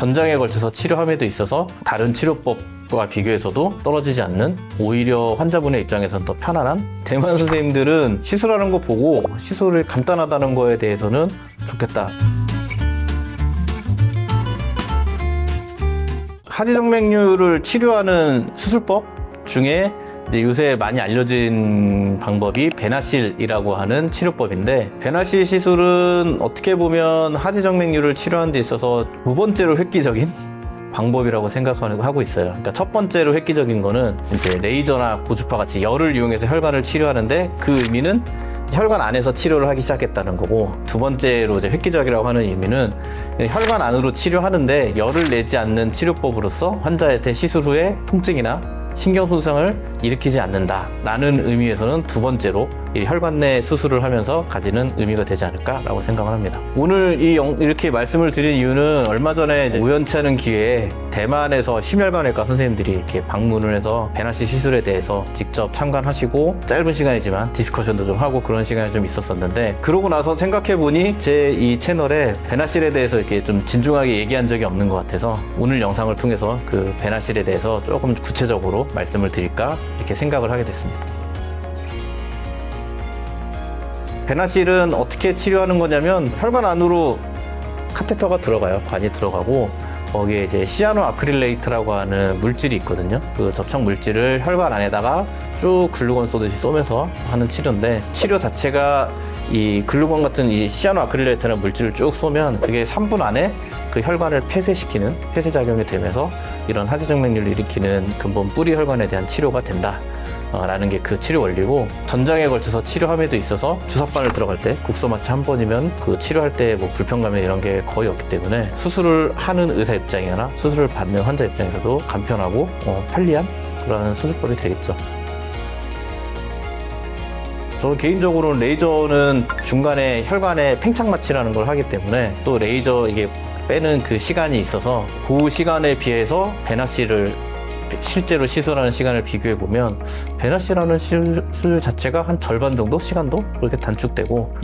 전장에 걸쳐서 치료함에도 있어서 다른 치료법과 비교해서도 떨어지지 않는, 오히려 환자분의 입장에서는 더 편안한, 대만 선생님들은 시술하는 거 보고 시술이 간단하다는 거에 대해서는 좋겠다. 하지정맥류를 치료하는 수술법 중에 이제 요새 많이 알려진 방법이 베나실이라고 하는 치료법인데, 베나실 시술은 어떻게 보면 하지정맥류를 치료하는 데 있어서 두 번째로 획기적인 방법이라고 생각하고 있어요. 그러니까 첫 번째로 획기적인 거는 이제 레이저나 고주파 같이 열을 이용해서 혈관을 치료하는데, 그 의미는 혈관 안에서 치료를 하기 시작했다는 거고, 두 번째로 이제 획기적이라고 하는 의미는 혈관 안으로 치료하는데 열을 내지 않는 치료법으로서 환자한테 시술 후에 통증이나 신경 손상을 일으키지 않는다라는 의미에서는 두 번째로 이 혈관 내 수술을 하면서 가지는 의미가 되지 않을까라고 생각을 합니다. 오늘 이렇게 말씀을 드린 이유는, 얼마 전에 이제 우연치 않은 기회에 대만에서 심혈관외과 선생님들이 이렇게 방문을 해서 베나실 시술에 대해서 직접 참관하시고, 짧은 시간이지만 디스커션도 좀 하고 그런 시간이 좀 있었었는데, 그러고 나서 생각해보니 제 이 채널에 베나실에 대해서 이렇게 좀 진중하게 얘기한 적이 없는 것 같아서, 오늘 영상을 통해서 그 베나실에 대해서 조금 구체적으로 말씀을 드릴까 이렇게 생각을 하게 됐습니다. 베나실은 어떻게 치료하는 거냐면, 혈관 안으로 카테터가 들어가요. 관이 들어가고, 거기에 이제 시아노 아크릴레이트라고 하는 물질이 있거든요. 그 접착 물질을 혈관 안에다가 쭉 글루건 쏘듯이 쏘면서 하는 치료인데, 치료 자체가 이 글루건 같은 이 시아노 아크릴레이트라는 물질을 쭉 쏘면 그게 3분 안에 그 혈관을 폐쇄시키는, 폐쇄작용이 되면서 이런 하지정맥류를 일으키는 근본 뿌리 혈관에 대한 치료가 된다 라는 게 그 치료 원리고, 전장에 걸쳐서 치료함에도 있어서 주사바늘 들어갈 때 국소마취 한 번이면 그 치료할 때 뭐 불편감이나 이런 게 거의 없기 때문에, 수술을 하는 의사 입장이나 수술을 받는 환자 입장에서도 간편하고 편리한 그런 수술법이 되겠죠. 저는 개인적으로는 레이저는 중간에 혈관에 팽창마취라는 걸 하기 때문에, 또 레이저 이게 빼는 그 시간이 있어서 그 시간에 비해서 베나실을 실제로 시술하는 시간을 비교해 보면, 베나실하는 시술 자체가 한 절반 정도 시간도 그렇게 단축되고,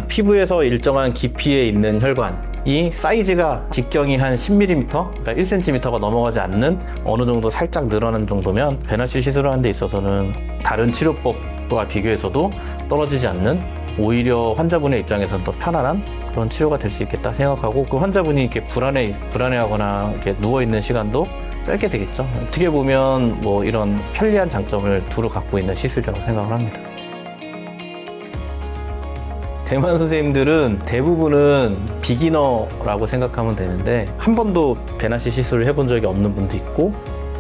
피부에서 일정한 깊이에 있는 혈관이 사이즈가 직경이 한 10mm, 그러니까 1cm가 넘어가지 않는 어느 정도 살짝 늘어난 정도면 베나실 시술을 하는 데 있어서는 다른 치료법과 비교해서도 떨어지지 않는, 오히려 환자분의 입장에서는 더 편안한 그런 치료가 될 수 있겠다 생각하고, 그 환자분이 이렇게 불안해하거나 이렇게 누워있는 시간도 짧게 되겠죠. 어떻게 보면 뭐 이런 편리한 장점을 두루 갖고 있는 시술이라고 생각을 합니다. 대만 선생님들은 대부분은 비기너라고 생각하면 되는데, 한 번도 베나실 시술을 해본 적이 없는 분도 있고,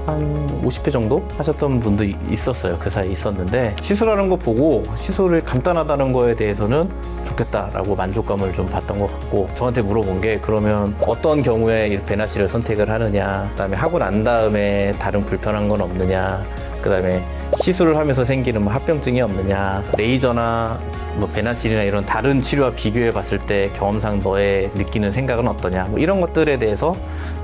한 50회 정도 하셨던 분도 있었어요. 그 사이에 있었는데, 시술하는 거 보고 시술이 간단하다는 거에 대해서는 좋겠다라고 만족감을 좀 받던 것 같고, 저한테 물어본 게, 그러면 어떤 경우에 이 베나실을 선택을 하느냐, 그 다음에 하고 난 다음에 다른 불편한 건 없느냐, 그 다음에 시술을 하면서 생기는 뭐 합병증이 없느냐, 레이저나 뭐 베나실이나 이런 다른 치료와 비교해 봤을 때 경험상 너의 느끼는 생각은 어떠냐, 뭐 이런 것들에 대해서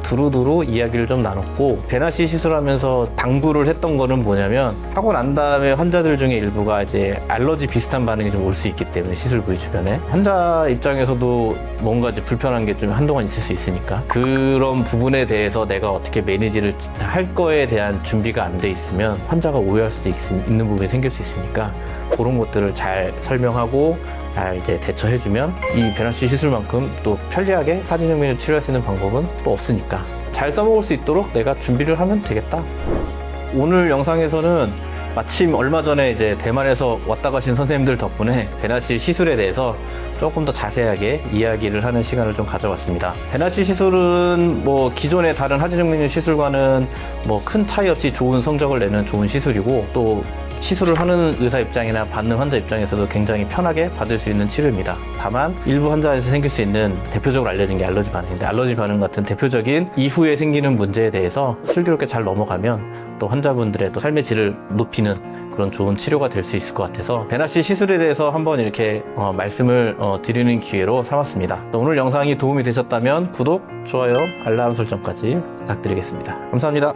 두루두루 이야기를 좀 나눴고, 베나실 시술하면서 당부를 했던 거는 뭐냐면, 하고 난 다음에 환자들 중에 일부가 이제 알러지 비슷한 반응이 좀 올 수 있기 때문에, 시술 부위 주변에 환자 입장에서도 뭔가 이제 불편한 게 좀 한동안 있을 수 있으니까, 그런 부분에 대해서 내가 어떻게 매니지를 할 거에 대한 준비가 안 돼 있으면 환자가 오해할 수도 있는 부분이 생길 수 있으니까, 그런 것들을 잘 설명하고 잘 이제 대처해주면 이 베나실 시술만큼 또 편리하게 하지정맥류 치료할 수 있는 방법은 또 없으니까, 잘 써먹을 수 있도록 내가 준비를 하면 되겠다. 오늘 영상에서는 마침 얼마 전에 이제 대만에서 왔다 가신 선생님들 덕분에 베나실 시술에 대해서 조금 더 자세하게 이야기를 하는 시간을 좀 가져봤습니다. 베나실 시술은 뭐 기존의 다른 하지정맥류 시술과는 뭐 큰 차이 없이 좋은 성적을 내는 좋은 시술이고, 또 시술을 하는 의사 입장이나 받는 환자 입장에서도 굉장히 편하게 받을 수 있는 치료입니다. 다만 일부 환자에서 생길 수 있는, 대표적으로 알려진 게 알러지 반응인데, 알러지 반응 같은 대표적인 이후에 생기는 문제에 대해서 슬기롭게 잘 넘어가면 또 환자분들의 또 삶의 질을 높이는 그런 좋은 치료가 될 수 있을 것 같아서, 베나실 시술에 대해서 한번 이렇게 말씀을 드리는 기회로 삼았습니다. 오늘 영상이 도움이 되셨다면 구독, 좋아요, 알람 설정까지 부탁드리겠습니다. 감사합니다.